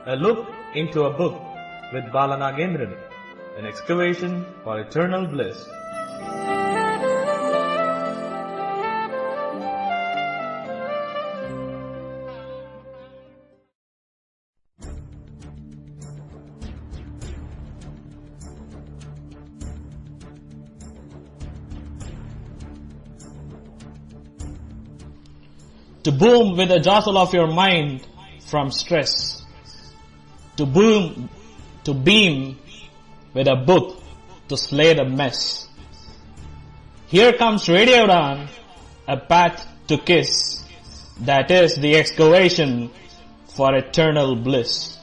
A look into a book with Balanagendran, an excavation for eternal bliss. To boom with the jostle of your mind from stress. To beam with a book to slay the mess. Here comes Radio Udaan, a path to kiss. That is the excavation for eternal bliss.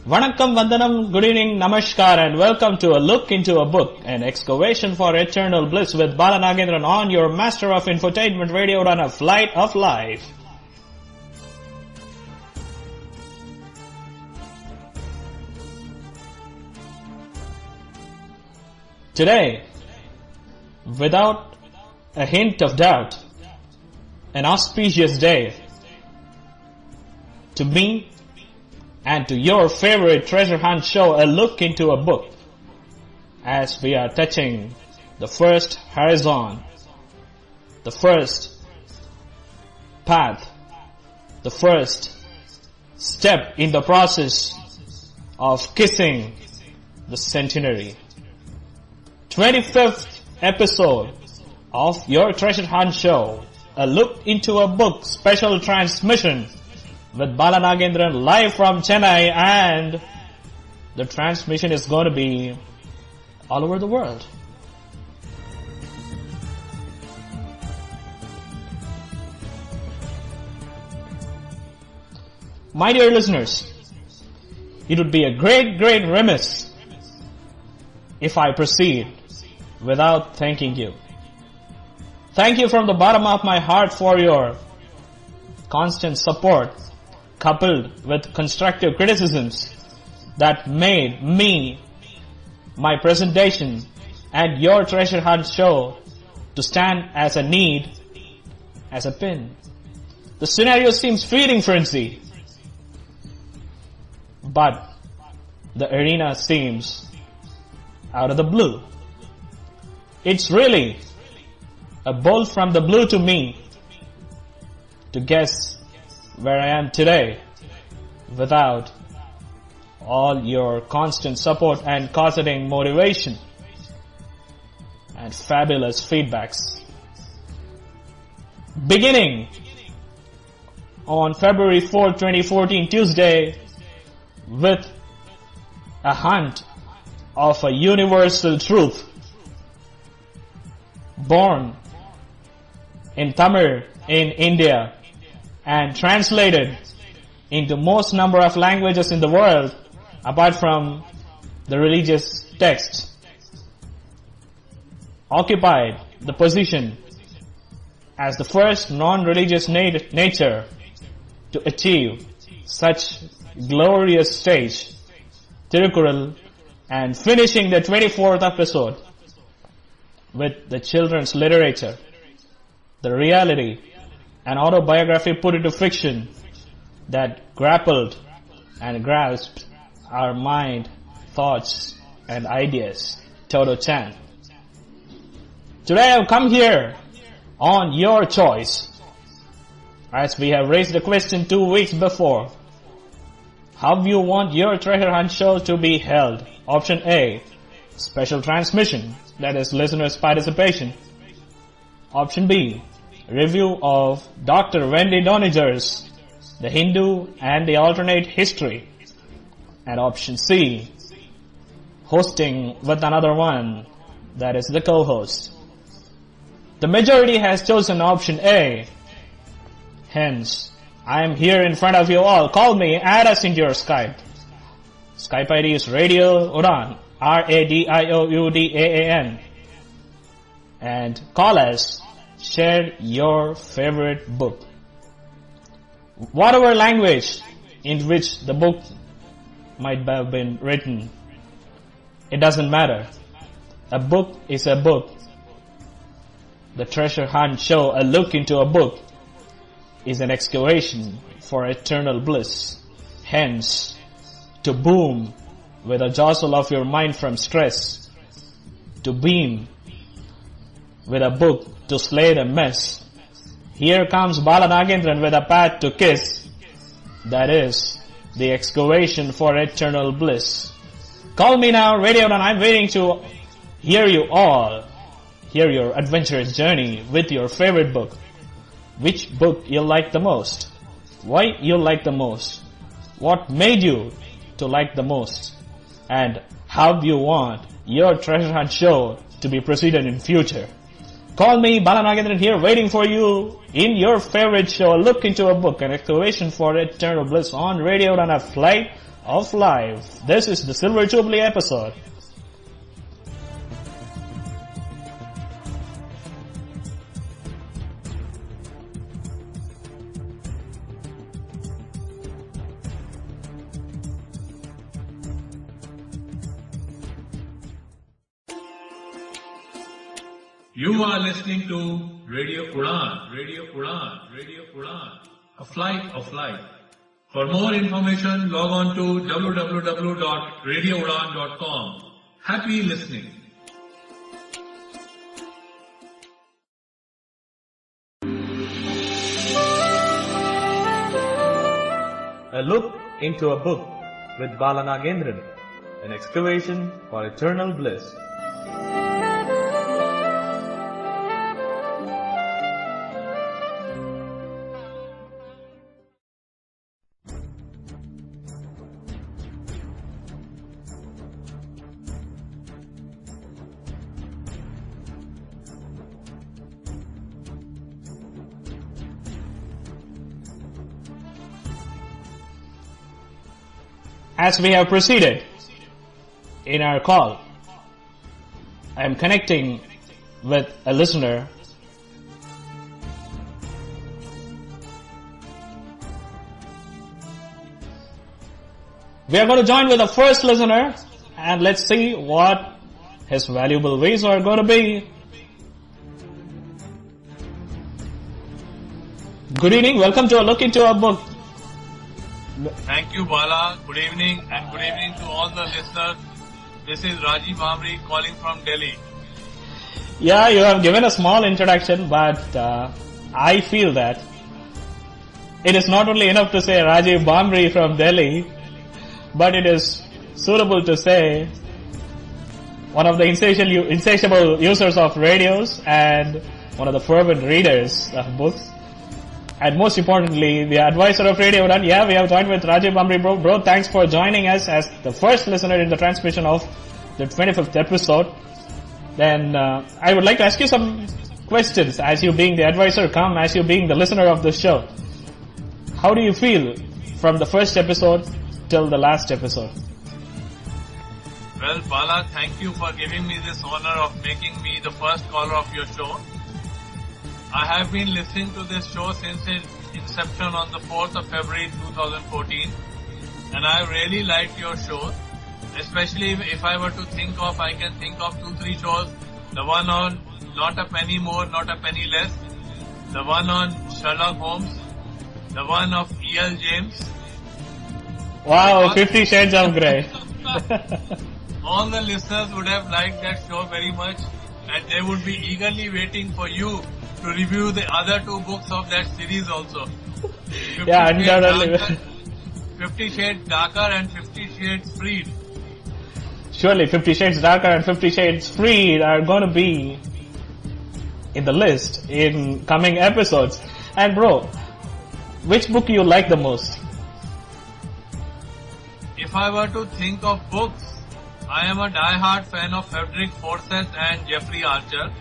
Vanakkam, Vandanam, good evening, Namaskar, and welcome to A Look into a Book, an excavation for eternal bliss with Balanagendran on your master of infotainment, Radio Udaan, a flight of life. Today, without a hint of doubt, an auspicious day to me and to your favorite treasure hunt show, A Look into a Book, as we are touching the first horizon, the first path, the first step in the process of kissing the centenary. 25th episode of your treasure hunt show, A Look into a Book special transmission with Balanagendran live from Chennai, and the transmission is going to be all over the world. My dear listeners, it would be a great remiss if I proceed without thanking you. Thank you from the bottom of my heart for your constant support, coupled with constructive criticisms that made me, my presentation, and your treasure hunt show to stand as a need, as a pin. The scenario seems feeding frenzy, but the arena seems out of the blue. It's really a bolt from the blue to me to guess where I am today without all your constant support and causating motivation and fabulous feedbacks. Beginning on February 4, 2014, Tuesday, with a hunt of a universal truth born in Tamil in India and translated into most number of languages in the world apart from the religious texts, occupied the position as the first non-religious nature to achieve such glorious stage, Tirukural, and finishing the 24th episode with the children's literature, the reality and autobiography put into fiction that grappled and grasped our mind, thoughts and ideas. Toto Chan. Today I've come here on your choice, as we have raised the question 2 weeks before. How you want your treasure hunt show to be held? Option A, special transmission, that is listeners' participation. Option B, review of Dr. Wendy Doniger's The Hindu and the Alternate History. And option C, hosting with another one, that is the co-host. The majority has chosen option A. Hence, I am here in front of you all. Call me, add us into your Skype. Skype ID is Radio Udaan, RADIOUDAAN. And call us, share your favorite book. Whatever language in which the book might have been written, it doesn't matter. A book is a book. The treasure hunt show, A Look into a Book, is an excavation for eternal bliss. Hence, to boom with a jostle of your mind from stress, to beam with a book to slay the mess. Here comes Bala Nagendran with a path to kiss. That is the excavation for eternal bliss. Call me now, Radio Udaan. I'm waiting to hear you all. Hear your adventurous journey with your favorite book. Which book you like the most? Why you like the most? What made you to like the most? And how do you want your treasure hunt show to be proceeded in future? Call me, Bala Nagendran here, waiting for you in your favorite show, A Look into a Book, an excavation for eternal bliss on Radio Udaan, a flight of life. This is the Silver Jubilee episode. You are listening to Radio Udaan, Radio Udaan, Radio Udaan, a flight of life. For more information, log on to www.radioudaan.com. Happy listening. A Look into a Book with Bala Nagendran, an excavation for eternal bliss. As we have proceeded in our call, I am connecting with a listener. We are going to join with the first listener and let's see what his valuable ways are going to be. Good evening, welcome to A Look into a Book. Thank you, Bala. Good evening, and good evening to all the listeners. This is Rajiv Amri calling from Delhi. Yeah, you have given a small introduction, but I feel that it is not only enough to say Rajiv Bamri from Delhi, but it is suitable to say one of the insatiable users of radios and one of the fervent readers of books. And most importantly, the advisor of Radio Udaan. Yeah, we have joined with Rajiv Bamri. Bro, thanks for joining us as the first listener in the transmission of the 25th episode. Then I would like to ask you some questions as you being the advisor, as you being the listener of the show. How do you feel from the first episode till the last episode? Well, Bala, thank you for giving me this honor of making me the first caller of your show. I have been listening to this show since its inception on the 4th of February 2014, and I really liked your shows, especially if I were to think of, I can think of 2-3 shows. The one on Not a Penny More, Not a Penny Less, the one on Sherlock Holmes, the one of E.L. James. Wow, 50 Shades of Grey. All the listeners would have liked that show very much, and they would be eagerly waiting for you to review the other 2 books of that series also. Yeah, undoubtedly. 50 Shades Darker and 50 Shades Freed. Surely 50 Shades Darker and 50 Shades Freed are going to be in the list in coming episodes. And bro, which book you like the most? If I were to think of books, I am a die-hard fan of Frederick Forsyth and Jeffrey Archer.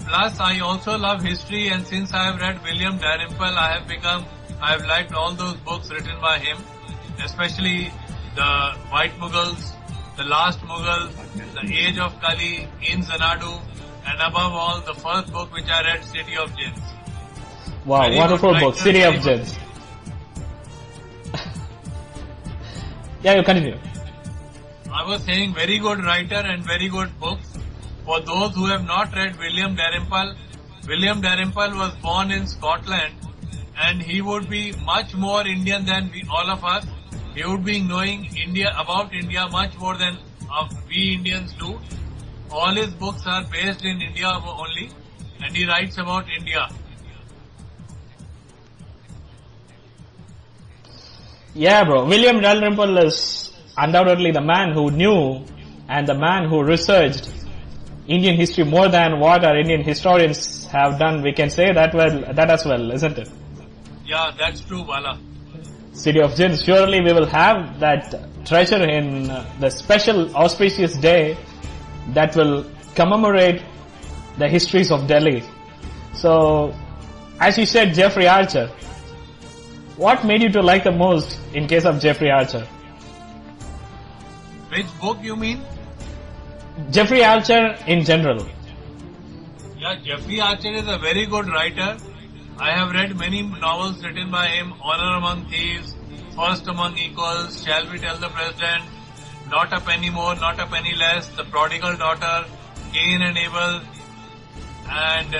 Plus, I also love history, and since I have read William Dalrymple, I have liked all those books written by him, especially the White Mughals, the Last Mughal, the Age of Kali, In Xanadu, and above all, the first book which I read, City of Jinns. Wow, very wonderful book, City of Jinns. Yeah, you continue. I was saying very good writer and very good books. For those who have not read William Dalrymple was born in Scotland, and he would be much more Indian than all of us. He would be knowing about India much more than we Indians do. All his books are based in India only, and he writes about India. Yeah, bro. William Dalrymple is undoubtedly the man who knew and the man who researched Indian history more than what our Indian historians have done. We can say that as well, isn't it? Yeah, that's true, Bala. City of Gins. Surely we will have that treasure in the special auspicious day that will commemorate the histories of Delhi. So, as you said, Jeffrey Archer. What made you to like the most in case of Jeffrey Archer? Which book you mean? Jeffrey Archer in general. Yeah, Jeffrey Archer is a very good writer. I have read many novels written by him. Honor Among Thieves, First Among Equals, Shall We Tell the President, Not a Penny More, Not a Penny Less, The Prodigal Daughter, Cain and Abel, and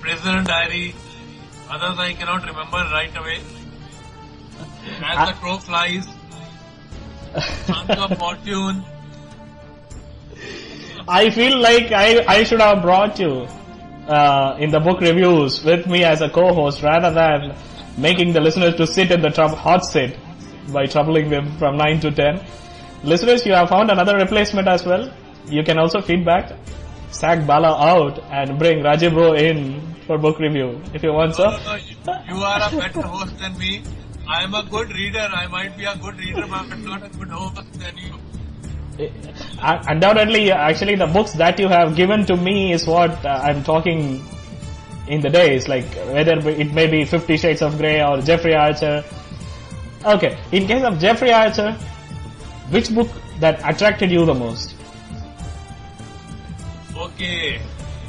Prisoner Diary. Others I cannot remember right away. As the Crow Flies, Sons of Fortune. I feel like I should have brought you in the book reviews with me as a co-host rather than making the listeners to sit in the hot seat by troubling them from 9 to 10. Listeners, you have found another replacement as well. You can also feedback, sack Bala out and bring Rajiv Bro in for book review if you want, sir. No, you are a better host than me. I am a good reader. I might be a good reader, but not a good host than you. Undoubtedly, actually, the books that you have given to me is what I'm talking in the days, like whether it may be 50 Shades of Grey or Jeffrey Archer. Okay, in case of Jeffrey Archer, which book that attracted you the most? Okay,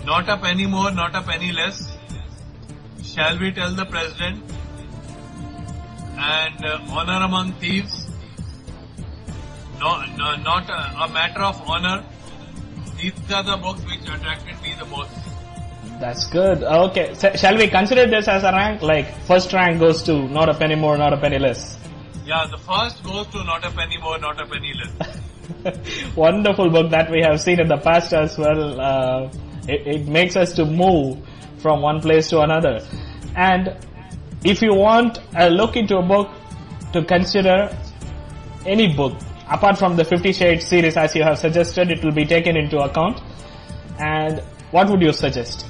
Not a Penny More, Not a Penny Less, Shall We Tell the President, and Honor Among Thieves. Not a Matter of Honor. These are the books which attracted me the most. That's good. Okay, so shall we consider this as a rank? Like, first rank goes to Not a Penny More, Not a Penny Less. Yeah, the first goes to Not a Penny More, Not a Penny Less. Wonderful book that we have seen in the past as well. It makes us to move from one place to another. And if you want a look into a book to consider any book, apart from the 50 Shades series as you have suggested, it will be taken into account. And what would you suggest?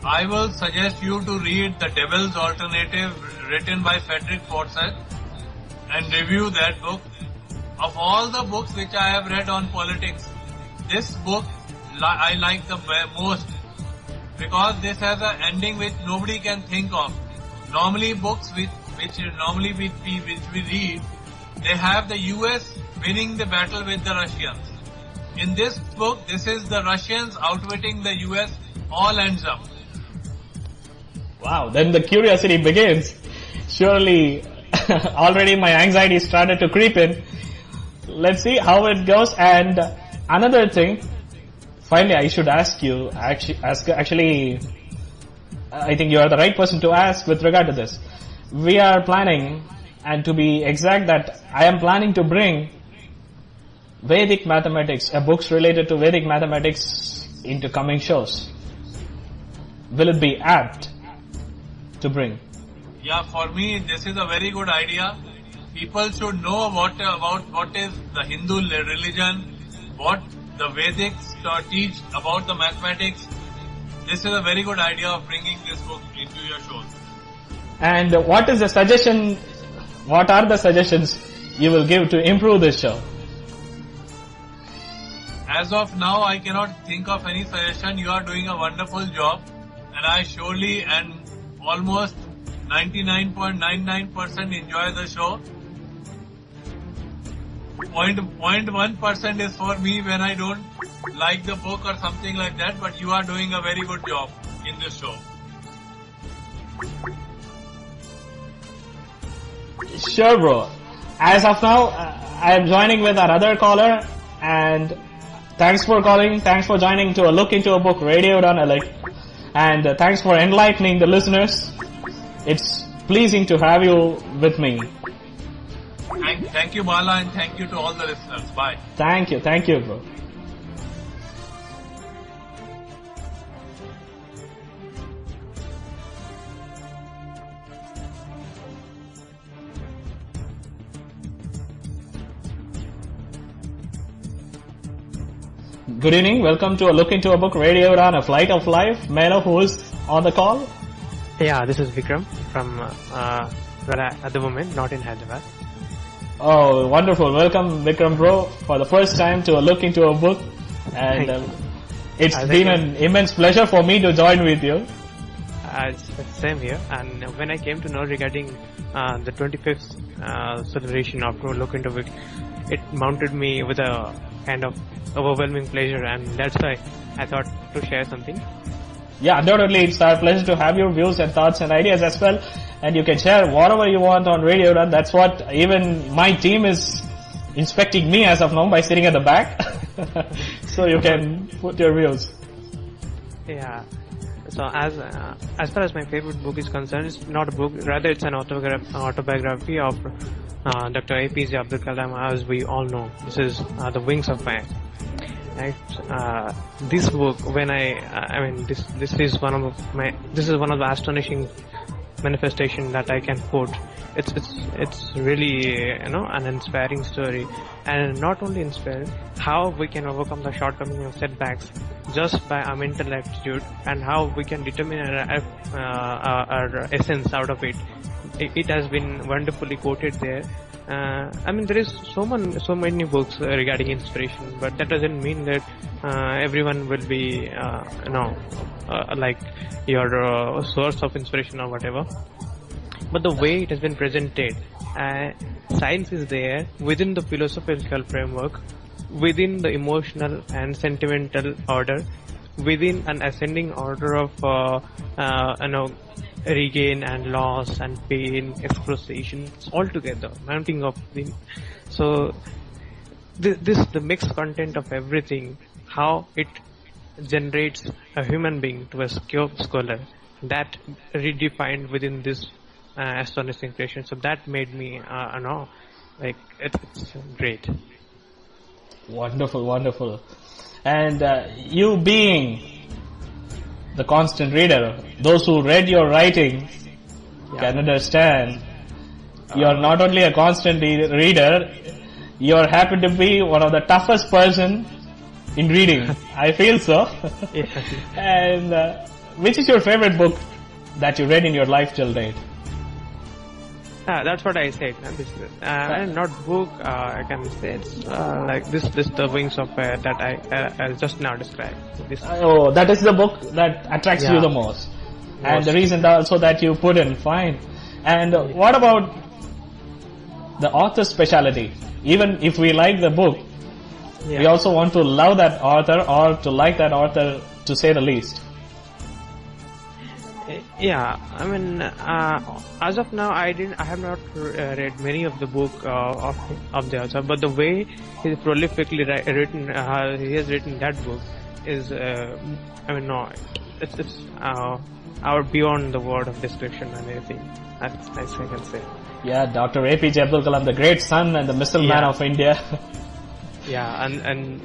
I will suggest you to read The Devil's Alternative written by Frederick Forsyth and review that book. Of all the books which I have read on politics, this book I like the most because this has an ending which nobody can think of. Normally books which we read, they have the US winning the battle with the Russians. In this book, this is the Russians outwitting the US, all ends up. Wow, then the curiosity begins. Surely, already my anxiety started to creep in. Let's see how it goes. And another thing, finally I should ask you, actually, I think you are the right person to ask with regard to this. We are planning, and to be exact, that I am planning to bring Vedic mathematics, books related to Vedic mathematics into coming shows. Will it be apt to bring? Yeah, for me this is a very good idea. People should know about what is the Hindu religion, what the Vedics teach about the mathematics. This is a very good idea of bringing this book into your shows. And what is the suggestion? What are the suggestions you will give to improve this show? As of now, I cannot think of any suggestion. You are doing a wonderful job, and I surely and almost 99.99% enjoy the show. 0.1% is for me when I don't like the book or something like that, but you are doing a very good job in this show. Sure, bro. As of now, I am joining with our other caller, and thanks for calling, thanks for joining to a Look Into a Book Radio Udaan, and thanks for enlightening the listeners. It's pleasing to have you with me. Thank you, Bala, and thank you to all the listeners. Bye. Thank you, bro. Good evening, welcome to a Look Into a Book Radio Udaan, a Flight of Life. May I know who is on the call? Yeah, this is Vikram from at the moment, not in Hyderabad. Oh, wonderful. Welcome, Vikram bro, for the first time to a Look Into a Book. And it's been an immense pleasure for me to join with you. It's same here. And when I came to know regarding the 25th celebration of Look Into a Book, it mounted me with a kind of overwhelming pleasure, and that's why I thought to share something. Yeah, undoubtedly it's our pleasure to have your views and thoughts and ideas as well, and you can share whatever you want on Radio Udaan. That's what even my team is inspecting me as of now by sitting at the back. So you can put your views. Yeah. So as far as my favorite book is concerned, it's not a book, rather it's an autobiography of Dr. APJ Abdul Kalam. As we all know, this is The Wings of Fire. Right. This book, when this is one of the astonishing manifestation that I can quote. It's really an inspiring story, and not only inspiring, how we can overcome the shortcomings and setbacks just by our mental aptitude, and how we can determine our essence out of it. It has been wonderfully quoted there. There is so many books regarding inspiration, but that doesn't mean that everyone will be, like your source of inspiration or whatever. But the way it has been presented, science is there within the philosophical framework, within the emotional and sentimental order, within an ascending order of regain and loss and pain, exploitation, all together, mounting of the. So the mixed content of everything, how it generates a human being to a scholar, that redefined within this astonishing creation. So that made me it's great. Wonderful. And you being the constant reader, those who read your writing can understand you're not only a constant reader, you're happy to be one of the toughest person in reading. I feel so. And which is your favorite book that you read in your life till date? That's what I said. Not book. I can say it's like this. The Wings of Fire that I just now described. That is the book that attracts you the most, and the reason also that you put in. Fine. And what about the author's speciality? Even if we like the book, we also want to love that author or to like that author, to say the least. Yeah, as of now, I have not read many of the book of the author, but the way he prolifically written, he has written that book is, it's beyond the word of description and everything. That's nice, I can say. Yeah, Dr. APJ Abdul Kalam, the great son and the missile man of India. Yeah, and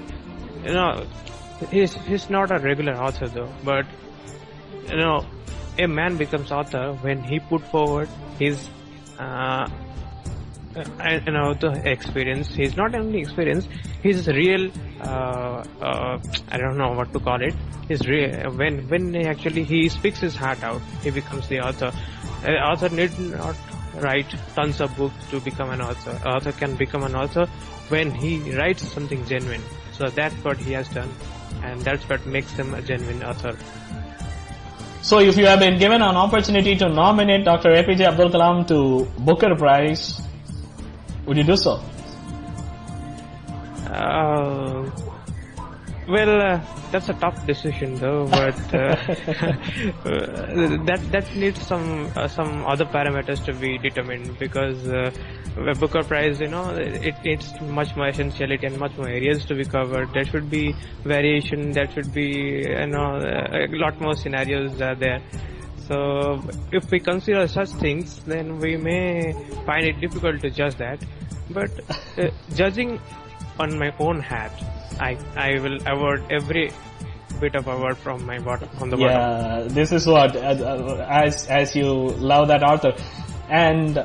he's not a regular author though, but a man becomes author when he put forward his the experience. He's not only experience, his real I don't know what to call it. His real, when he speaks his heart out, he becomes the author. An author need not write tons of books to become an author. An author can become an author when he writes something genuine. So that's what he has done, and that's what makes him a genuine author. So if you have been given an opportunity to nominate Dr. APJ Abdul Kalam to Booker Prize, would you do so? Well, that's a tough decision though, but that needs some other parameters to be determined, because a Booker Prize, it needs much more essentiality and much more areas to be covered. There should be variation. There should be a lot more scenarios there. So if we consider such things, then we may find it difficult to judge that. But judging on my own hat, I will avoid every bit of a word from my bottom, from the bottom. Yeah, this is what, as you love that author. And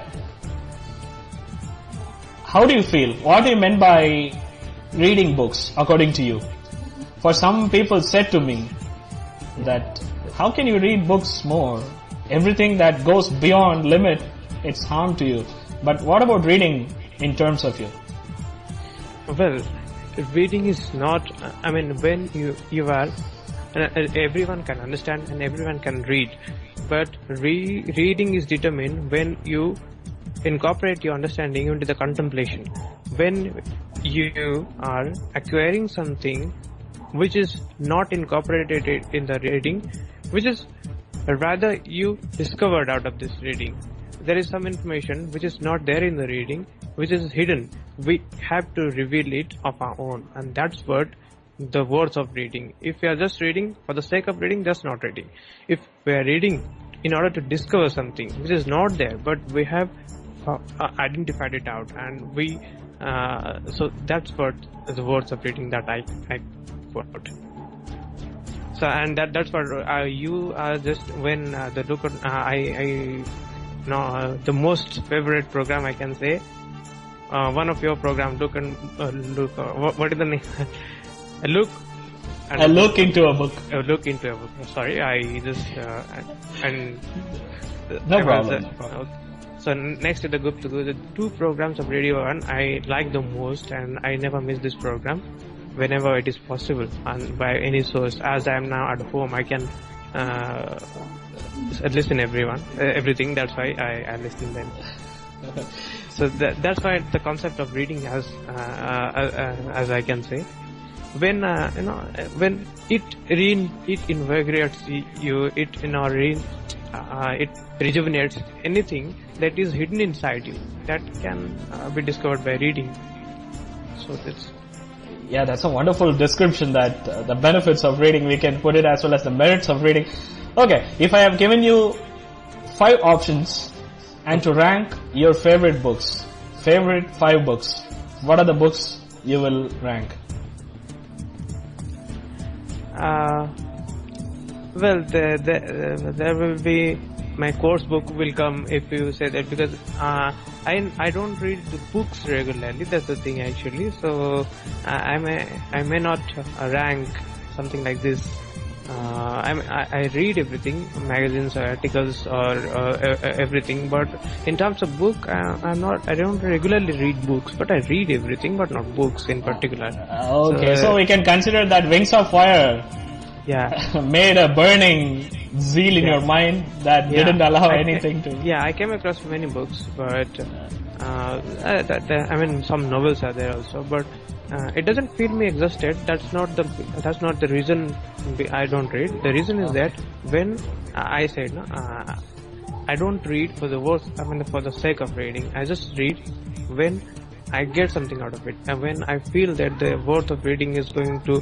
how do you feel? What do you mean by reading books, according to you? For some people said to me that, how can you read books more? Everything that goes beyond limit, it's harm to you. But what about reading in terms of you? Well, reading is not, when you are, everyone can understand and everyone can read, but reading is determined when you incorporate your understanding into the contemplation. When you are acquiring something which is not incorporated in the reading, which is rather you discovered out of this reading. There is some information which is not there in the reading, which is hidden. We have to reveal it of our own, and that's what the words of reading. If we are just reading for the sake of reading, that's not reading. If we are reading in order to discover something which is not there, but we have identified it out, and we so that's what the words of reading that I quote. So, and that's what you are just when the look the most favorite program I can say. One of your program, what is the name? A look into a book. A look into a book. Sorry, I just no problem. So next to the two programs of Radio Udaan I like the most, and I never miss this program whenever it is possible and by any source. As I am now at home, I can listen everything. That's why I listen them. So that's why the concept of reading has, as I can say, when it invigorates you, it rejuvenates anything that is hidden inside you, that can be discovered by reading. So that's a wonderful description, that the benefits of reading, we can put it as well as the merits of reading. Okay, if I have given you 5 options and to rank your favorite 5 books, what are the books you will rank? Well, there will be, my course book will come if you say that, because I don't read the books regularly. That's the thing actually. So I may not rank something like this. I read everything, magazines or articles or everything, but in terms of book, I don't regularly read books, but I read everything, but not books in particular. Okay, so we can consider that Wings of Fire made a burning zeal in your mind that didn't allow anything to... Yeah, I came across many books, but some novels are there also, but it doesn't feel me exhausted. That's not the reason I don't read. The reason is that when I said I don't read for the words, for the sake of reading. I just read when I get something out of it, and when I feel that the worth of reading is going to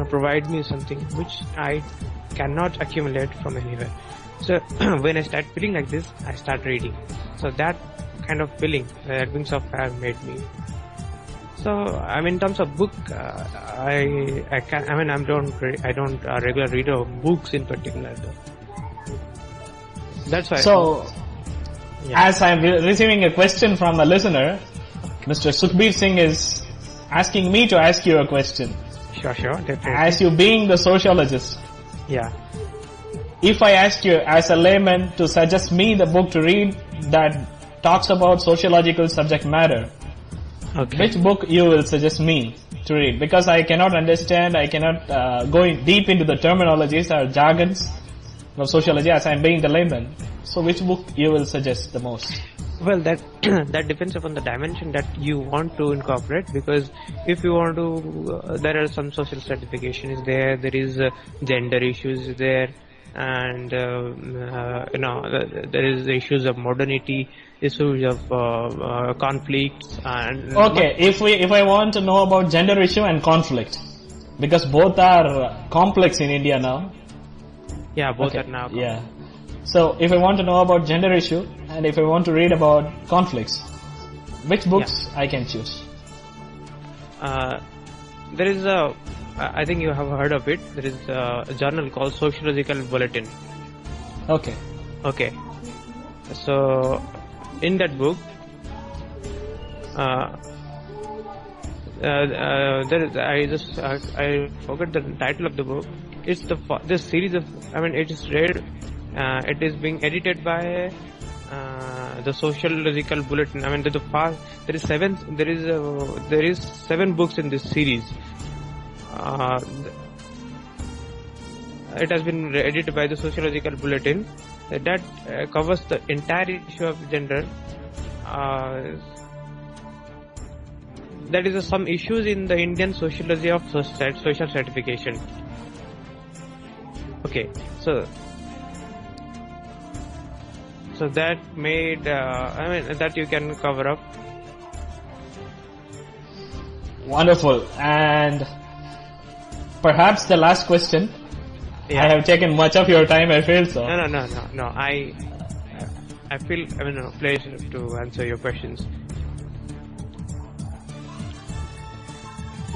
provide me something which I cannot accumulate from anywhere. So when I start feeling like this, I start reading. So that kind of feeling that Wings of Fire made me. So in terms of book, I don't regular reader of books in particular though. That's why. So as I'm receiving a question from a listener, Mr. Sukhbir Singh is asking me to ask you a question. Sure, definitely. As you being the sociologist. Yeah. If I ask you as a layman to suggest me the book to read that talks about sociological subject matter, which book you will suggest me to read? Because I cannot understand, I cannot go deep into the terminologies or jargons of sociology as I'm being the layman. So which book you will suggest the most? Well, that that depends upon the dimension that you want to incorporate. Because if you want to, there are some social stratification is there. There is gender issues is there, and there is the issues of modernity, issues of conflicts. And Okay, if I want to know about gender issue and conflict, because both are complex in India now. yeah, both Okay, are now. yeah. So if I want to know about gender issue and if I want to read about conflicts, which books I can choose? There is a, I think you have heard of it. There is a journal called Sociological Bulletin. Okay. Okay, so in that book, there is, I forgot the title of the book. It's this series of, I mean, it is read. It is being edited by the Sociological Bulletin. I mean, there is 7 books in this series. It has been edited by the Sociological Bulletin that covers the entire issue of gender. That is some issues in the Indian sociology of social stratification. Okay, so that made, that you can cover up. Wonderful. And perhaps the last question. Yeah. I have taken much of your time, I feel so. No. I feel, a pleasure to answer your questions.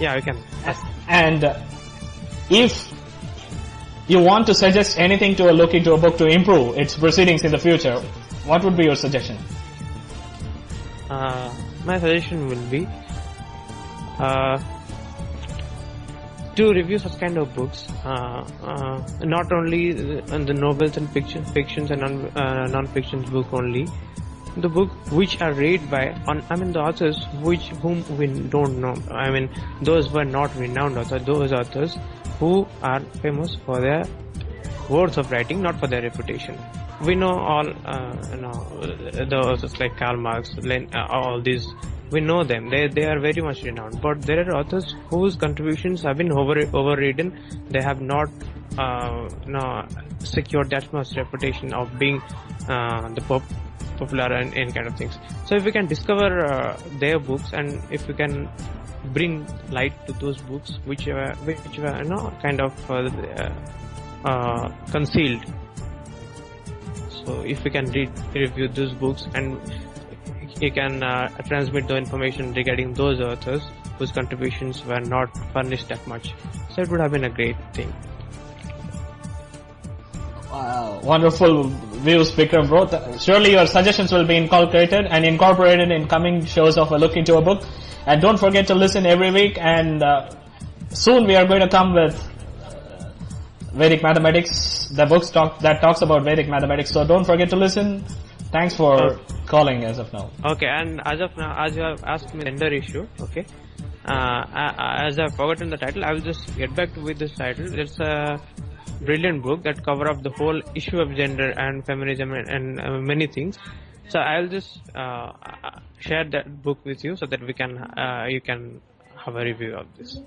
Yeah, you can. And if you want to suggest anything to look into a book to improve its proceedings in the future, what would be your suggestion? My suggestion will be to review such kind of books, not only the novels and fictions and non-fictions book only, the book which are read by the authors whom we don't know. I mean, those who are not renowned authors, those authors who are famous for their words of writing, not for their reputation. We know all, the authors like Karl Marx, all these. We know them. They are very much renowned. But there are authors whose contributions have been overridden. They have not secured that much reputation of being popular and kind of things. So if we can discover their books, and if we can bring light to those books which were kind of concealed. So if we can review those books, and you can transmit the information regarding those authors whose contributions were not furnished that much, so it would have been a great thing. Wonderful views, Vikram bro. Surely your suggestions will be incorporated in coming shows of A Look Into a Book. And don't forget to listen every week, and soon we are going to come with Vedic Mathematics, the books that talks about Vedic Mathematics. So don't forget to listen. Thanks for calling as of now. Okay, and as of now, as you have asked me the gender issue, okay, as I've forgotten the title, I will just get back with this title. It's a brilliant book that cover up the whole issue of gender and feminism and many things. So I'll just share that book with you so that we can you can have a review of this.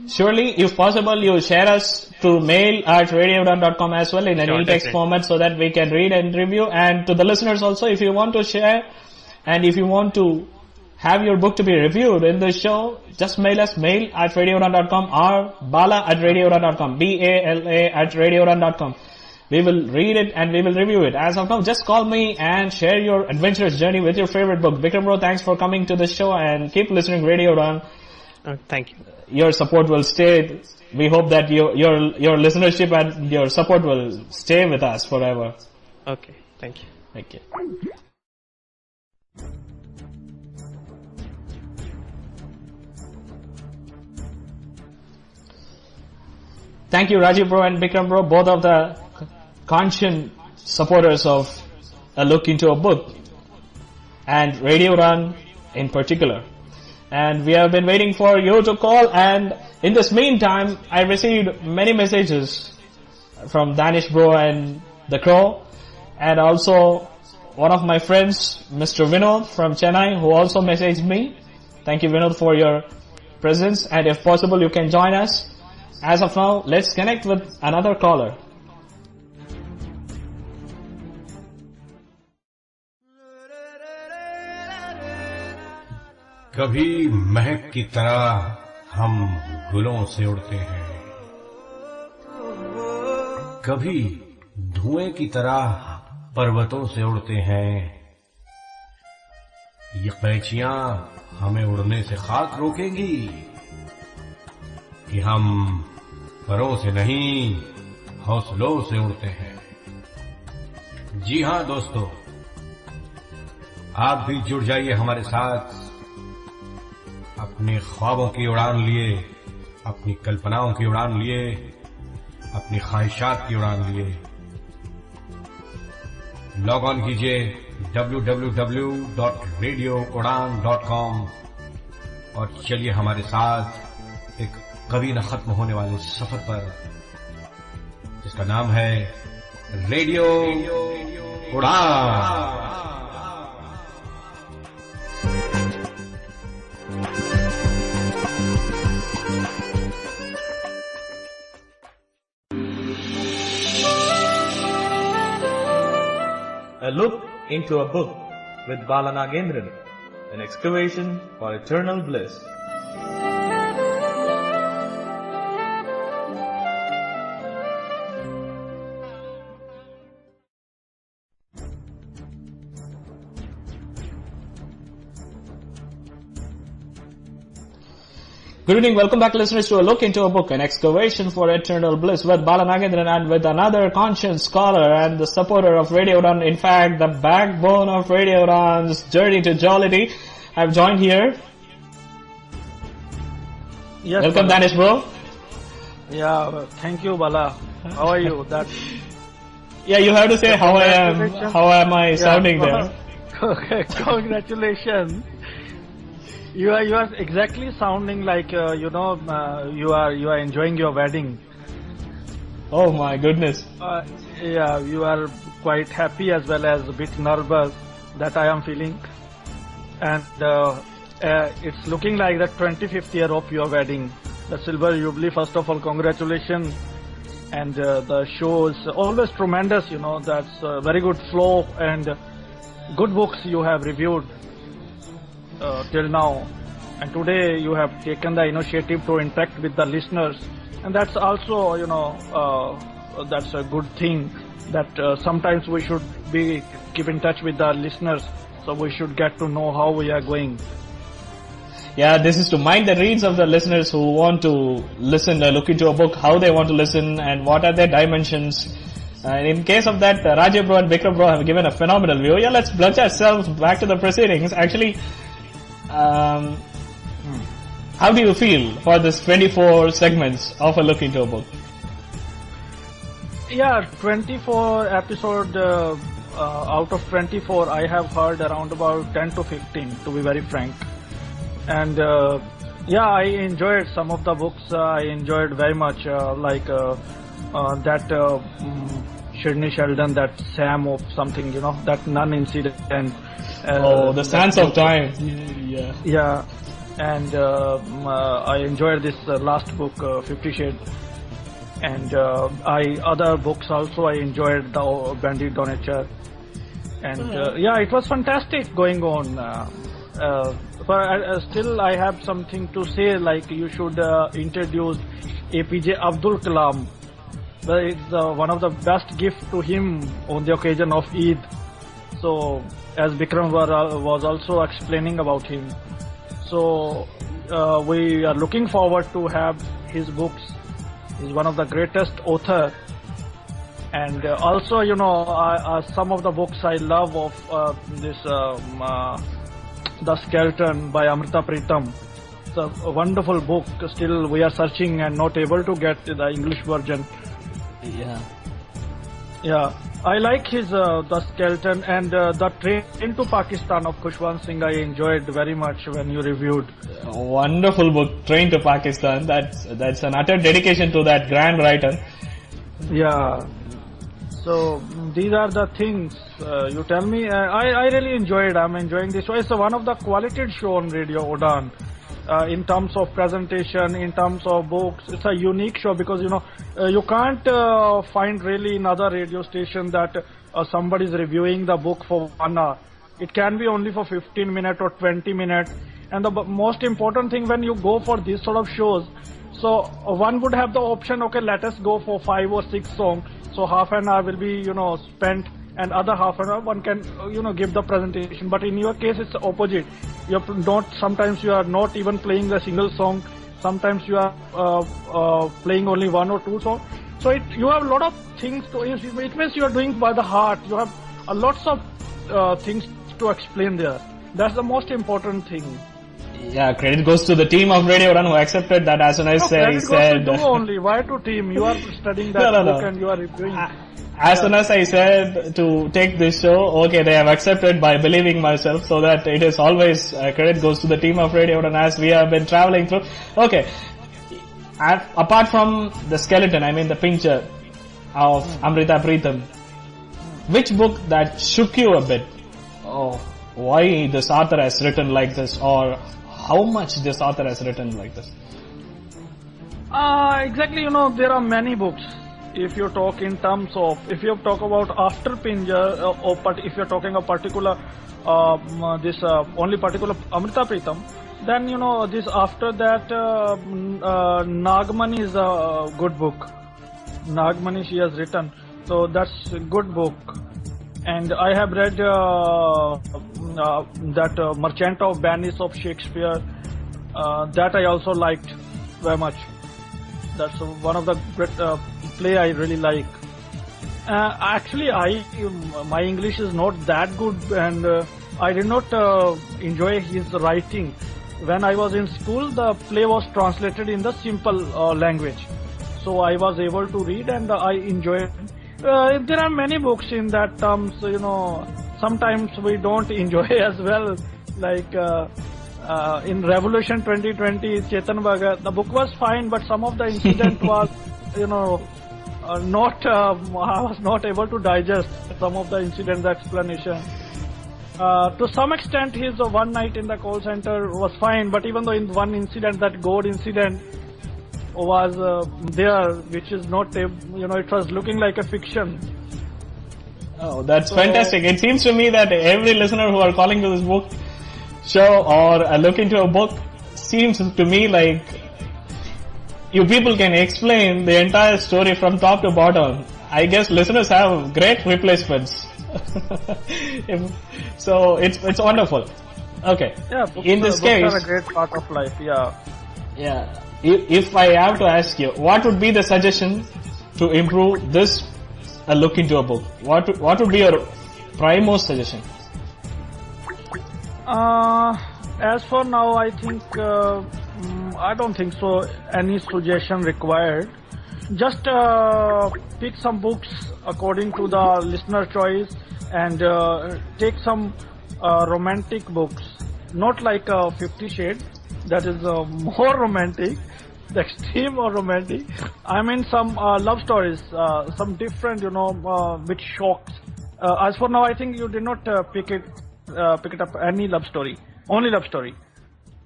Surely, if possible, you share us to mail@radioudaan.com as well in an e-text format so that we can read and review. And to the listeners also, if you want to share and if you want to have your book to be reviewed in the show, just mail us mail@radioudaan.com or bala@radioudaan.com, BALA@radioudaan.com. We will read it and we will review it. As of now, just call me and share your adventurous journey with your favorite book. Vikram bro, thanks for coming to the show, and keep listening Radio Udaan. Thank you. Your support will stay. We hope that your listenership and your support will stay with us forever. Okay, thank you. Thank you. Thank you, Rajiv bro and Vikram bro, both of the conscious supporters of A Look Into a Book, and Radio Udaan in particular. And we have been waiting for you to call, and in this meantime, I received many messages from Danish bro and the Crow, and also one of my friends, Mr. Vinod from Chennai, who also messaged me. Thank you, Vinod, for your presence, and if possible, you can join us. As of now, let's connect with another caller. कभी महक की तरह हम गुलों से उड़ते हैं, कभी धुएं की तरह पर्वतों से उड़ते हैं। ये कैचियां हमें उड़ने से खाक रोकेंगी कि हम परों से नहीं हौसलों से उड़ते हैं। जी हां दोस्तों, आप भी जुड़ जाइए हमारे साथ अपने ख्वाबों की उड़ान लिए, अपनी कल्पनाओं की उड़ान लिए, अपनी ख्वाहिशात की उड़ान लिए। लॉग ऑन कीजिए www.radioudan.com और चलिए हमारे साथ एक कभी न खत्म होने वाले सफर पर, जिसका नाम है रेडियो उड़ान। A look into a book with Balanagendran, an excavation for eternal bliss. Good evening, welcome back listeners to a look into a book, an excavation for eternal bliss with Balanagendran and with another conscious scholar and the supporter of Radio Udaan, in fact the backbone of Radio Udaan's journey to jollity. I've joined here. Yes, Welcome Bala. Danish bro. Yeah, thank you, Bala. How are you? Yeah, you have to say how I am. How am I sounding there? Okay, congratulations. You are exactly sounding like you are enjoying your wedding. Oh my goodness. Yeah, you are quite happy as well as a bit nervous, that I am feeling, and it's looking like the 25th year of your wedding, the silver jubilee. First of all, congratulations, and the show is always tremendous. That's very good flow and good books you have reviewed till now, and today you have taken the initiative to interact with the listeners, and that's also that's a good thing, that sometimes we should keep in touch with the listeners, so we should get to know how we are going. Yeah, this is to mind the needs of the listeners who want to listen, look into a book, how they want to listen and what are their dimensions. In case of that, Rajiv bro and Vikram bro have given a phenomenal view. Yeah, let's plunge ourselves back to the proceedings. Actually, how do you feel for this 24 segments of a look into a book? Yeah, 24 episode out of 24, I have heard around about 10 to 15, to be very frank. And yeah, I enjoyed some of the books. I enjoyed very much, like that Sidney Sheldon, that Sam of something, that nun incident. The Sands of Time. Yeah. Yeah, and I enjoyed this last book, 50 Shades. And other books also I enjoyed, the Bandit Donature. And yeah, it was fantastic going on. But still I have something to say, like you should introduce APJ Abdul Kalam. It's one of the best gifts to him on the occasion of Eid. So, as Vikram was also explaining about him. So, we are looking forward to have his books. He's one of the greatest author. And also, some of the books I love of this The Skeleton by Amrita Pritam. It's a wonderful book. Still, we are searching and not able to get the English version. Yeah. I like his The Skeleton, and the Train to Pakistan of Khushwant Singh I enjoyed very much when you reviewed. A wonderful book, Train to Pakistan. That's an utter dedication to that grand writer. Yeah. So these are the things you tell me. I really enjoyed. I'm enjoying this show. It's one of the quality show on Radio Udaan. In terms of presentation, in terms of books, it's a unique show because you can't find really in other radio station that somebody is reviewing the book for 1 hour. It can be only for 15 minutes or 20 minutes. And the most important thing when you go for these sort of shows, so one would have the option, okay, let us go for 5 or 6 songs. So half an hour will be, spent, and other half an hour one can, give the presentation. But in your case, it's the opposite. Sometimes you are not even playing a single song. Sometimes you are playing only 1 or 2 songs. So you have a lot of things to, it means you are doing by the heart. You have lots of things to explain there. That's the most important thing. Yeah, credit goes to the team of Radio Udaan who accepted that as soon as I said. Goes to only. Why to team? You are studying that book and you are reviewing. As soon as I said to take this show, okay, they have accepted by believing myself, so that it is always credit goes to the team of Radio Udaan as we have been traveling through. Okay, and apart from the skeleton, I mean the picture of Amrita Preetham, which book that shook you a bit? Oh, why this author has written like this, or how much this author has written like this? Exactly, there are many books. If you talk in terms of, if you talk about after Pinjar, or if you're talking a particular, only particular Amrita Preetham, then this after that, Nagmani is a good book. Nagmani she has written, so that's a good book. And I have read that Merchant of Venice of Shakespeare. That I also liked very much. That's one of the great play I really like. Actually, my English is not that good, and I did not enjoy his writing. When I was in school, the play was translated in the simple language, so I was able to read and I enjoyed. There are many books in that terms, sometimes we don't enjoy as well, like in Revolution 2020, Chetan Bhagat, the book was fine, but some of the incident was, I was not able to digest some of the incident explanation. To some extent, his One Night in the Call Center was fine, but even though in one incident, that God incident, was there, which is not, it was looking like a fiction. Oh, that's fantastic. It seems to me that every listener who are calling to this book show or look into a book, seems to me like you people can explain the entire story from top to bottom. I guess listeners have great replacements. So it's wonderful. Okay. Yeah, in this case, books are a great part of life. Yeah. Yeah. If I have to ask you, what would be the suggestion to improve this look into a book? What would be your primemost suggestion? As for now, I think I don't think so. Any suggestion required? Just pick some books according to the listener choice, and take some romantic books. Not like 50 Shades. That is more romantic. The extreme or romantic. I mean some love stories, some different, which shocks. As for now, I think you did not pick it up any love story, only love story.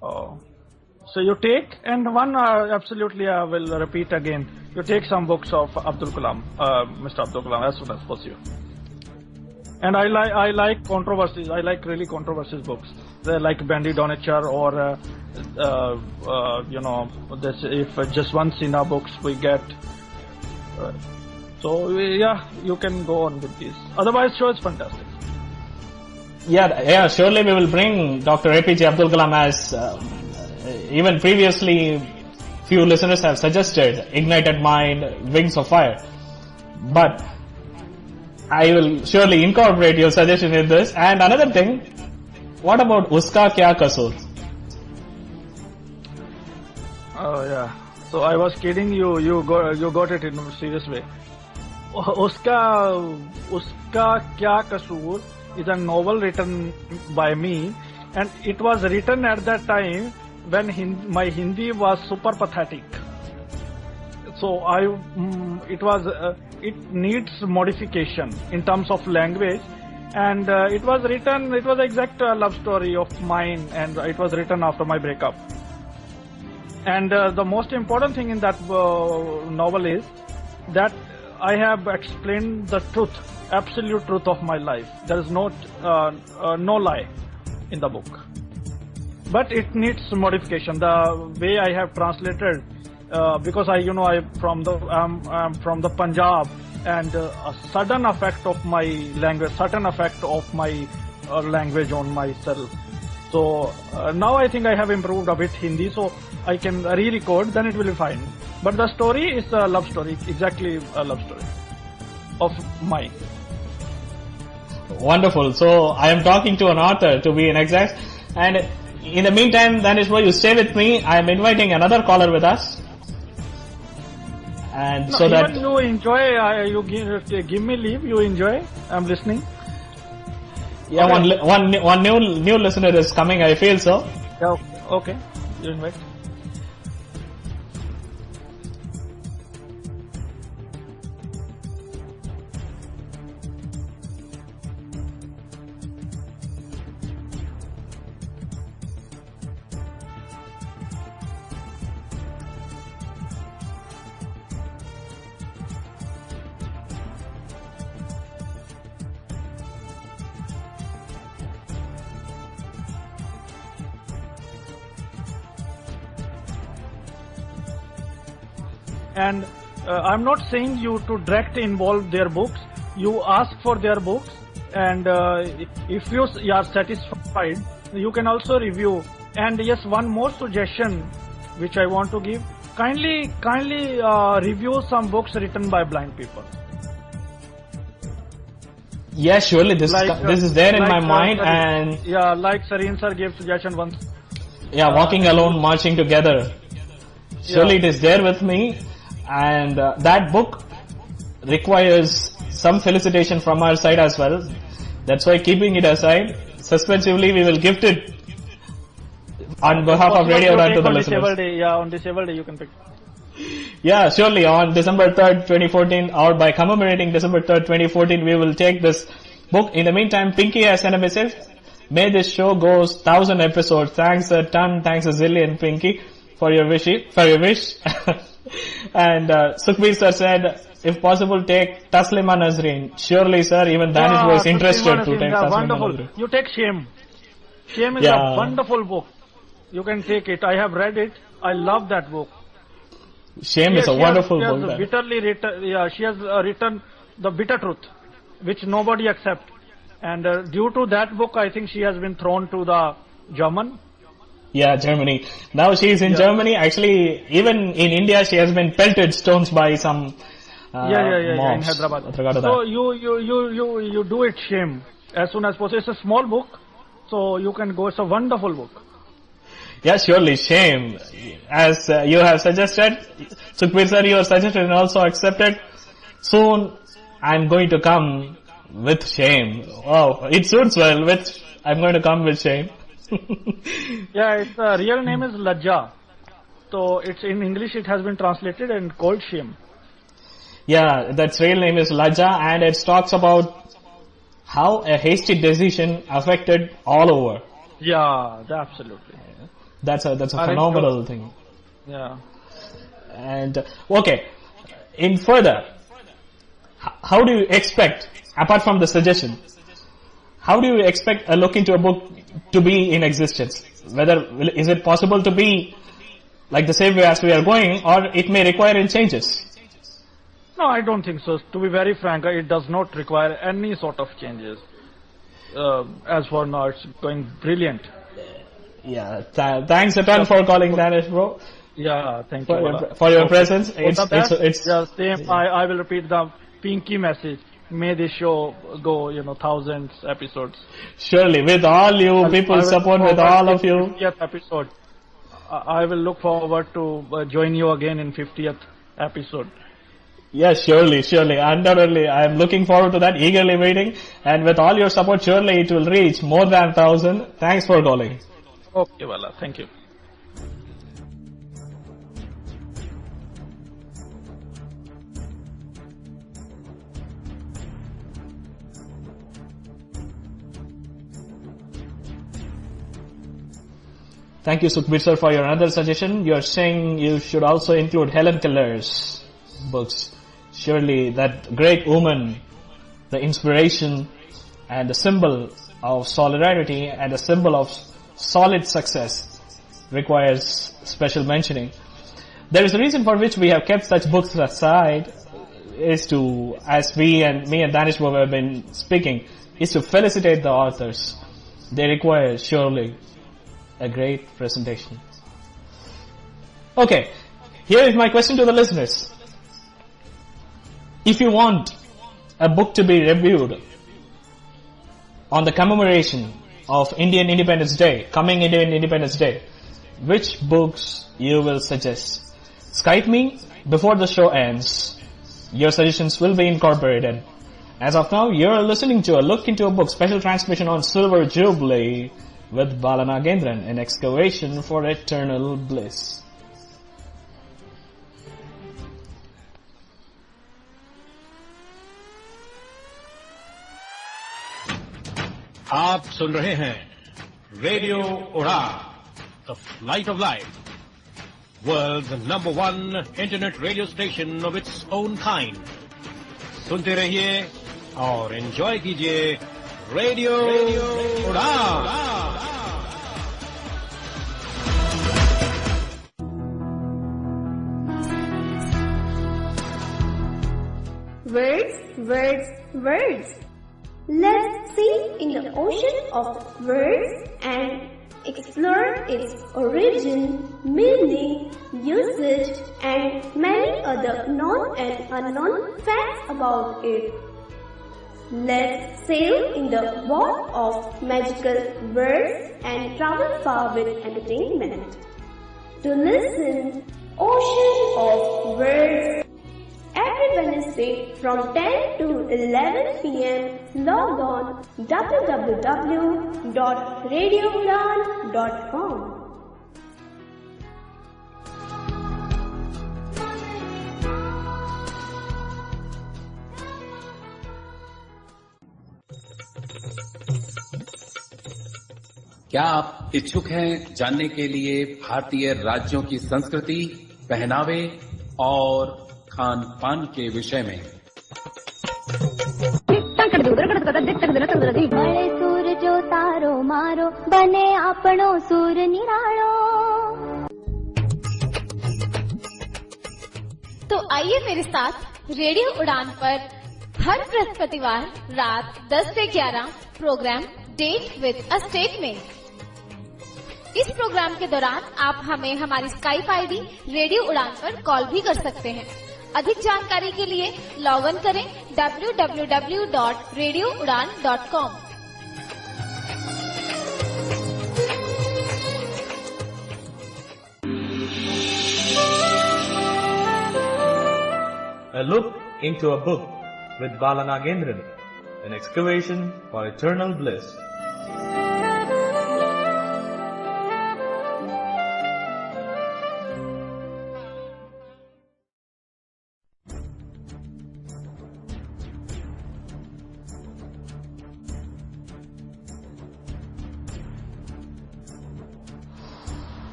So you take, and one absolutely I will repeat again. You take some books of Abdul Kalam, Mr. Abdul Kalam, as soon as possible. And I like controversies. I like really controversial books. They're like Bandy Donature or this, if just once in our books we get. So yeah, you can go on with these. Otherwise, show is fantastic. Yeah, surely we will bring Dr. APJ Abdul Kalam, as even previously few listeners have suggested, Ignited Mind, Wings of Fire. But I will surely incorporate your suggestion in this. And another thing, what about Uska Kya Kasoor? Oh yeah. So I was kidding you. You got it in a serious way. Uska Kya Kasoor is a novel written by me, and it was written at that time when my Hindi was super pathetic. So it needs modification in terms of language, and it was exact love story of mine, and it was written after my breakup. And the most important thing in that novel is that I have explained the truth, absolute truth of my life. There is no lie in the book. But it needs modification. The way I have translated, because I'm from the Punjab, and a sudden effect of my language, on myself. So now I think I have improved a bit Hindi, so I can re-record, then it will be fine. But the story is a love story, exactly a love story of mine. Wonderful. So I am talking to an author, to be exact. And in the meantime, Daneshwar, you stay with me. I am inviting another caller with us. And so that you enjoy, you give me leave. You enjoy. I'm listening. Yeah, okay. one new listener is coming. I feel so. Yeah. Okay. You invite. And I'm not saying you to directly involve their books. You ask for their books, and if you are satisfied, you can also review. And yes, one more suggestion which I want to give: kindly review some books written by blind people. Yes, surely this is there in my mind, and yeah, like Sareen sir gave suggestion once. Yeah, walking alone, marching together. Surely it is there with me, and that book requires some felicitation from our side as well. That's why, keeping it aside, suspensively we will gift it on behalf of Radio Udaan to the listeners. On Disabled Day you can pick. Yeah, surely on December 3rd, 2014, or by commemorating December 3rd, 2014, we will take this book. In the meantime, Pinky has sent a message. May this show goes 1,000 episodes. Thanks a ton, thanks a zillion, Pinky, for your wish. And Sukhbir sir said, if possible, take Taslima Nazreen. Surely, sir, even Danish was interested to take Taslima wonderful. Nazreen. You take Shame. Shame is a wonderful book. You can take it. I have read it. I love that book. Shame is a wonderful book. She has written the bitter truth, which nobody accepts. And due to that book, I think she has been thrown to the German. Yeah, Germany. Now she is in Germany. Actually, even in India, she has been pelted stones by some in Hyderabad. So you do it, Shame, as soon as possible. It's a small book, so you can go. It's a wonderful book. Yeah, surely, Shame. As you have suggested, Sukhbir sir, your suggestion also accepted. Soon, I'm going to come with Shame. Wow, it suits well with, I'm going to come with Shame. Yeah, its real name is Lajja. So it's in English, it has been translated and called Shame. Yeah, that's real name is Lajja, and it talks about how a hasty decision affected all over. Yeah, absolutely. That's a phenomenal thing. Yeah. And okay, in further, how do you expect, apart from the suggestion, how do you expect a look into a book to be in existence? Whether is it possible to be like the same way as we are going, or it may require any changes? No, I don't think so. To be very frank, it does not require any sort of changes. As for now, it's going brilliant. Yeah, thanks a ton for calling, Danish, bro. Yeah, thank you for your presence. It's just same. I will repeat the Pinky message. May this show go, thousands episodes. Surely, with all you people support, with all of you. 50th episode. I will look forward to join you again in 50th episode. Yes, surely. Undoubtedly, I am looking forward to that, eagerly waiting. And with all your support, surely it will reach more than 1,000. Thanks for calling. Okay, Wala. Thank you. Thank you, Sukhbir sir, for your another suggestion. You're saying you should also include Helen Keller's books. Surely that great woman, the inspiration and the symbol of solidarity and the symbol of solid success requires special mentioning. There is a reason for which we have kept such books aside, is to, as me and Danish have been speaking, is to felicitate the authors. They require surely a great presentation. Okay, here is my question to the listeners. If you want a book to be reviewed on the commemoration of Indian Independence Day, coming Indian Independence Day, which books you will suggest? Skype me before the show ends. Your suggestions will be incorporated. As of now, you're listening to a Look into a Book special transmission on Silver Jubilee with Bala Nagendran, an excavation for eternal bliss. आप सुन रहे हैं radio Udaan, the flight of life, world's number 1 internet radio station of its own kind. सुनते रहिए और enjoy कीजिए radio उड़ान. Words. Let's see in the ocean of words and explore its origin, meaning, usage, and many other known and unknown facts about it. Let's sail in the world of magical words and travel far with entertainment. To listen, Ocean of Words. Every Wednesday from 10 to 11 p.m. log on www.radioudaan.com. क्या आप इच्छुक हैं जानने के लिए भारतीय राज्यों की संस्कृति, पहनावे और खान पान के विषय में? बड़े सूर जो तारो मारो बने आपनो सूर निरालो. तो आइए मेरे साथ रेडियो उड़ान पर हर बृहस्पतिवार रात 10 से 11 program date with a statement. इस प्रोग्राम के दौरान आप हमें हमारी स्काइप आईडी रेडियो उड़ान पर कॉल भी कर सकते हैं. अधिक जानकारी के लिए लॉग इन करें www.radioudaan.com. A look into a book with Bala Nagendran, an excavation for eternal bliss.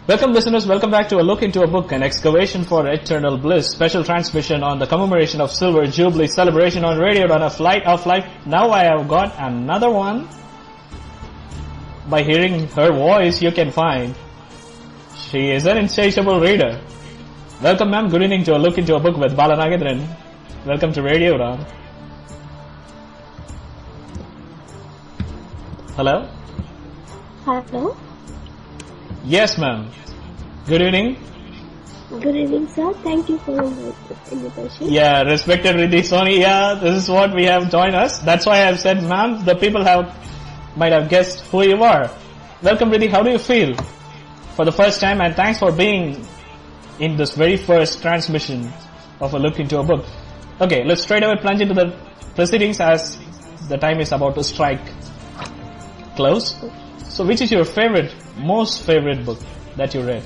Welcome listeners, welcome back to a Look into a Book, an excavation for eternal bliss, special transmission on the commemoration of Silver Jubilee celebration on Radio Udaan, a flight of life. Now I have got another one. By hearing her voice, you can find she is an insatiable reader. Welcome ma'am, good evening to a Look into a Book with Bala Nagendran. Welcome to Radio Udaan. Hello? Hello. Yes, ma'am. Good evening. Good evening, sir. Thank you for the invitation. Yeah, respected Riddhi Soni. Yeah, this is what we have joined us. That's why I have said, ma'am, the people might have guessed who you are. Welcome, Riddhi. How do you feel for the first time? And thanks for being in this very first transmission of a Look into a Book. Okay, let's straight away plunge into the proceedings as the time is about to strike close. So which is your most favorite book that you read?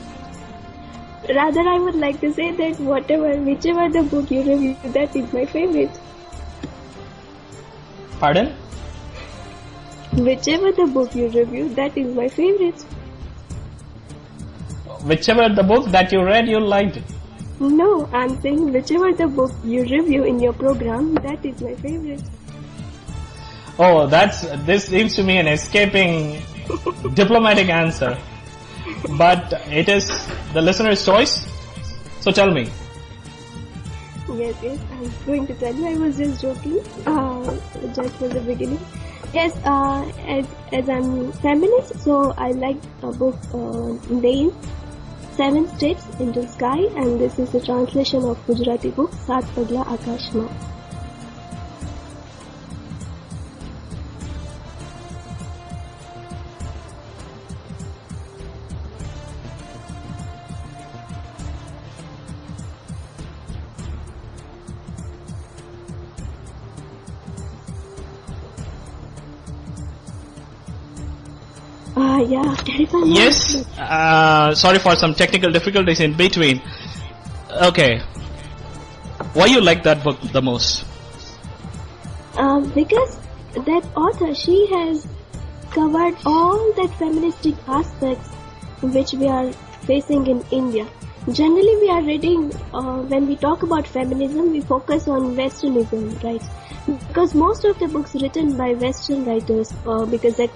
Rather, I would like to say that whichever the book you review, that is my favorite. Pardon? Whichever the book you review, that is my favorite. whichever the book that you read, you liked it. No, I'm saying whichever the book you review in your program, that is my favorite. Oh, this seems to me an escaping diplomatic answer. But it is the listener's choice. So tell me. Yes, I'm going to tell you. I was just joking, just for the beginning. Yes, as I'm feminist, so I like a book named 7 Steps into Sky, and this is the translation of Gujarati book Saat Pagla Akashma. Yeah, terrifying. Yes, sorry for some technical difficulties in between. Okay. Why you like that book the most? Because that author, she has covered all that feministic aspects which we are facing in India. Generally we are reading, when we talk about feminism, we focus on Westernism, right? Because most of the books written by Western writers, because their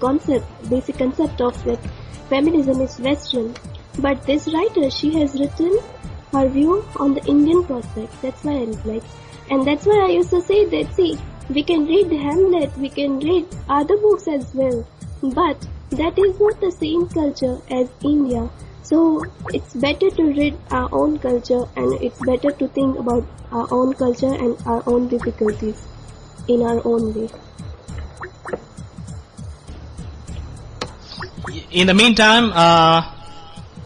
basic concept of that feminism is Western. But this writer, she has written her view on the Indian prospect. That's why I like. And that's why I used to say that, see, we can read Hamlet, we can read other books as well. But that is not the same culture as India. So it's better to read our own culture, and it's better to think about our own culture and our own difficulties in our own way. In the meantime,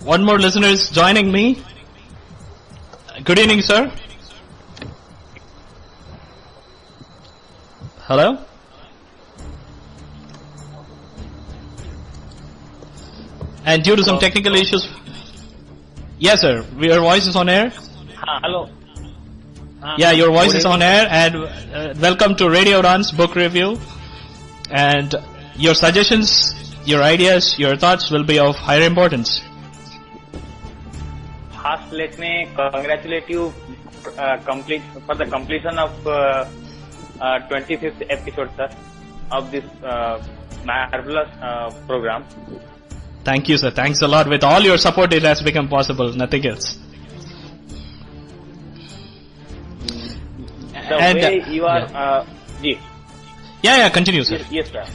one more listener is joining me. Good evening, sir. Hello? And due to some technical issues... Yes, sir. Your voice is on air. Hello. Yeah, your voice is on air, and welcome to Radio Udaan's book review. And your suggestions, your ideas, your thoughts will be of higher importance. First, let me congratulate you for the completion of 25th episode, sir, of this marvelous program. Thank you, sir. Thanks a lot. With all your support, it has become possible. Nothing else. The way you are... Yeah, continue, sir. Yes, sir.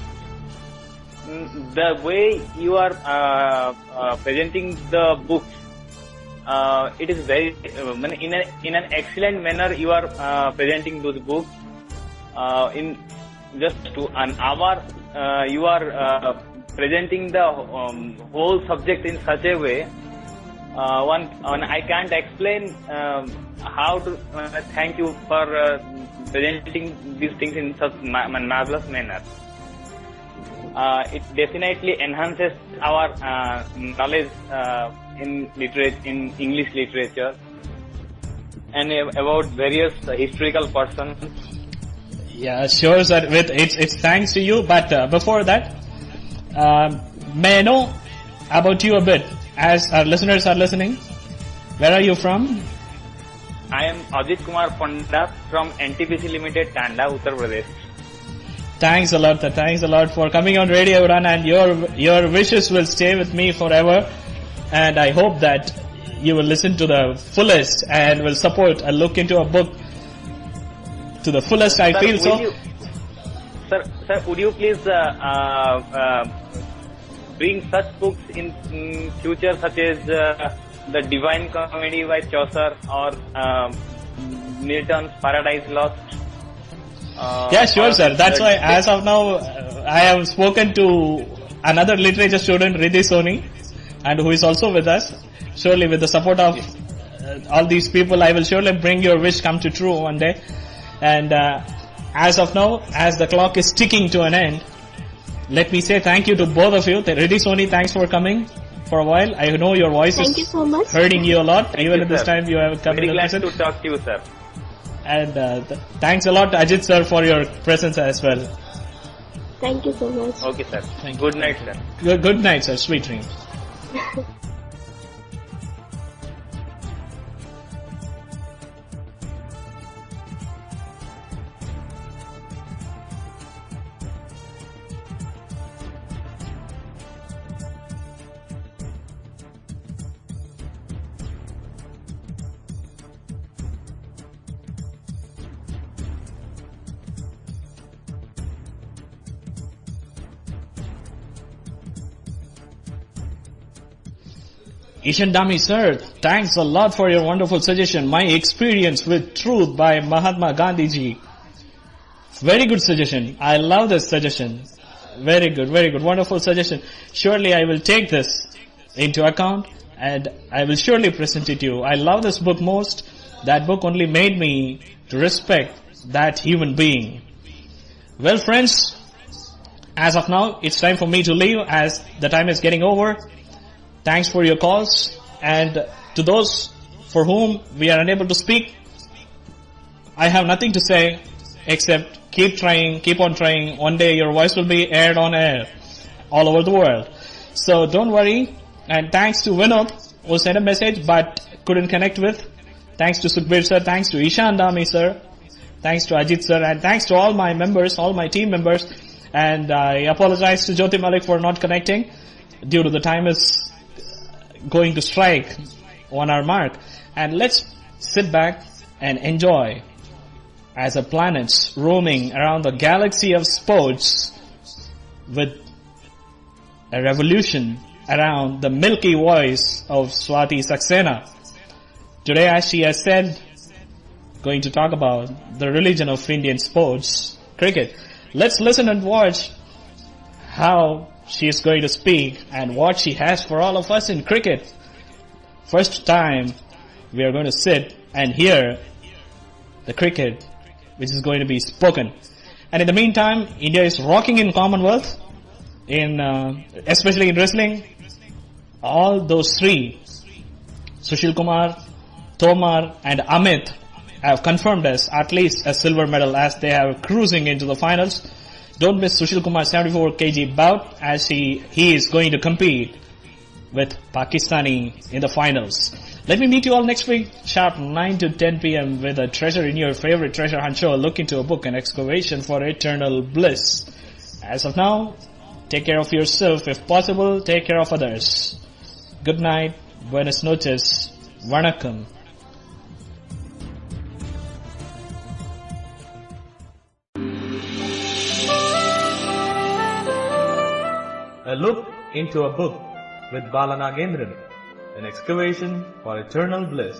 The way you are presenting the books, it is very... in an excellent manner you are presenting those books. In just an hour, you are presenting the whole subject in such a way. I can't explain how to thank you for presenting these things in such marvelous manner. It definitely enhances our knowledge in English literature and about various historical persons. Yeah, sure, sir. It's thanks to you. But before that, may I know about you a bit, as our listeners are listening? Where are you from? I am Ajit Kumar Panda from NTPC Limited, Tanda, Uttar Pradesh. Thanks a lot, sir. Thanks a lot for coming on Radio Udaan, and your wishes will stay with me forever. And I hope that you will listen to the fullest and will support a look into a book to the fullest. I feel so. Sir, would you please bring such books in future, such as the Divine Comedy by Chaucer or Milton's Paradise Lost? Yeah, sure, sir. That's why, as of now, I have spoken to another literature student, Riddhi Soni, and who is also with us. Surely, with the support of all these people, I will surely bring your wish come to true one day. And as of now, as the clock is ticking to an end, let me say thank you to both of you. Riddhi Soni, thanks for coming for a while. I know your voice is hurting you a lot. Even at this time, you have come in the presence. Very glad to talk to you, sir. And thanks a lot, Ajit sir, for your presence as well. Thank you so much. Okay, sir. Good night, sir. Good night, sir. Sweet dreams. Ishandami sir, thanks a lot for your wonderful suggestion. My experience with truth by Mahatma Gandhi ji. Very good suggestion. I love this suggestion. Very good, wonderful suggestion. Surely I will take this into account and I will surely present it to you. I love this book most. That book only made me to respect that human being. Well friends, as of now, it's time for me to leave as the time is getting over. Thanks for your calls, and to those for whom we are unable to speak, I have nothing to say except keep trying, keep on trying. One day your voice will be aired on air all over the world. So don't worry, and thanks to Vinod who sent a message but couldn't connect with. Thanks to Sukhbir sir, thanks to Ishan Dami sir, thanks to Ajit sir, and thanks to all my members, all my team members. And I apologize to Jyoti Malik for not connecting due to the time is going to strike 1 hour mark. And let's sit back and enjoy as a planets roaming around the galaxy of sports with a revolution around the milky voice of Swati Saxena. Today, as she has said, going to talk about the religion of Indian sports, cricket. Let's listen and watch how she is going to speak and what she has for all of us in cricket. First time we are going to sit and hear the cricket which is going to be spoken. And in the meantime, India is rocking in Commonwealth, especially in wrestling. All those three, Sushil Kumar, Tomar and Amit, have confirmed as at least a silver medal as they are cruising into the finals. Don't miss Sushil Kumar's 74 kg bout as he is going to compete with Pakistani in the finals. Let me meet you all next week, sharp 9 to 10 p.m. with a treasure in your favorite treasure hunt show. Look into a book, an excavation for eternal bliss. As of now, take care of yourself. If possible, take care of others. Good night. Buenas noches. Vanakkam. A look into a book with Bala Nagendran, an excavation for eternal bliss.